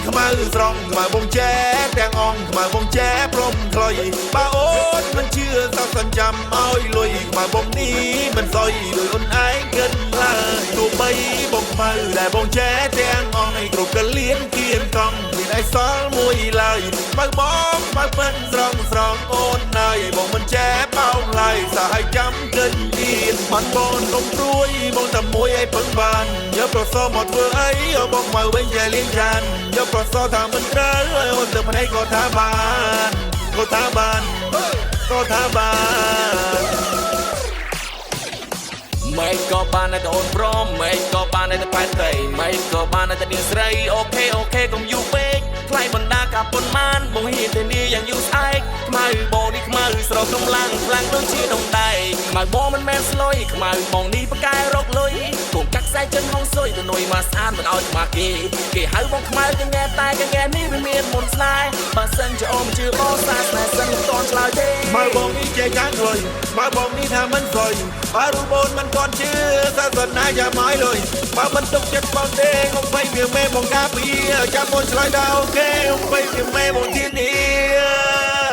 ខ្មៅស្រង់ខ្មៅបងចែទាំងអង្គខ្មៅបងចែព្រមខ្លុយបើអូនមិនជឿសោកសន្ចាំឲ្យលុយខ្មៅបងនេះមិនសយដោយអូនឯងគិតឡើយទោះបីបងខ្មៅដែលបងចែទាំងអង្គឲ្យគ្រប់កលៀនគៀនកង់មានឯសល់មួយឡើយបើបងបើពិនស្រង់អូនណើយបងមិនចែបោកឡើយសាឲ្យចាំគិតទៀតបានបងកុំព្រួយបងតែមួយឲ្យពឹងបានយកប្រសមកធ្វើអីយកបងមកវិញជាលៀងចានយកប្រសថាមិនត្រូវអូនទៅភ្នែកក៏ថាបានไม่ก็บ้านในแต่โอนพร้อมไม่ก็บ้านในแต่แฟนเตยไม่ก็บ้านในแต่เดียร์สไรโอเคก็อยู่เป๊กใครบรรดากับปนมันบ่เห็นแต่นี่ยังอยู่ไซค์มาอือบอนี่มาอือสระกำลังโดนชี้ดงได้มาบอมันแมนสลอยมาอือบองนี่ปะกายรกลอยกงกักใส่จนห้องซวยตัวหน่วยมาสานมันเอาจากมาเกหายบองขมายกันแง่ตายกันแง่นี่เป็นเมียนมนสลายบาสันจะอมชื่อบอสาสนาสันตอนสลายเด้มาบองนี่ใจกางเลยมาบองนี่ทำมันซอยมารูบนมันก่อนชื่อศาสนาอย่าหมายเลยมามันตกจัดบองเด้งออกไปเบี่ยงแม่บองกาปีจับบนสลายดาวเกออกไปเบี่ยงแม่บองที่นี่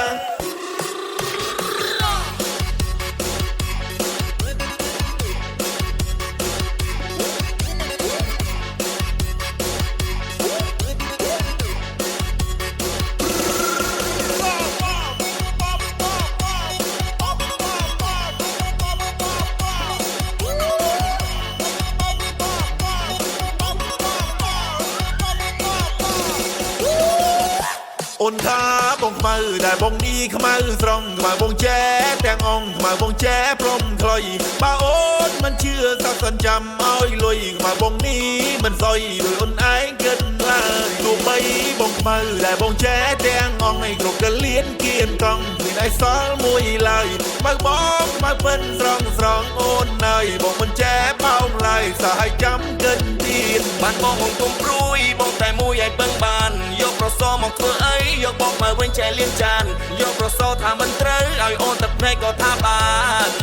អូនថាបងខ្មៅដែលបងនេះខ្មៅស្រង់ខ្មៅបងចែទាំងអង្គខ្មៅបងចែព្រមខ្លុយបើអូនមិនជឿសោកសន្ចាំឲ្យលុយខ្មៅបងនេះមិនសយដោយអូនឯងគិតឡើយទោះបីបងខ្មៅដែលបងចែទាំងអង្គឲ្យគ្រប់កលៀនគៀនកង់មានឯសល់មួយឡើយបើបងបើពិនស្រង់អូនណើយបងមិនចែបោកឡើយសាឲ្យចាំគិតទៀតបានបងគុំព្រួយបងតែមួយឲ្យពឹងបានយកប្រសមកធ្វើអីយកបងមកវិញចែលៀងចានយកប្រសថាមិនត្រូវឲ្យអូនទឹកភ្នែកក៏ថាបាន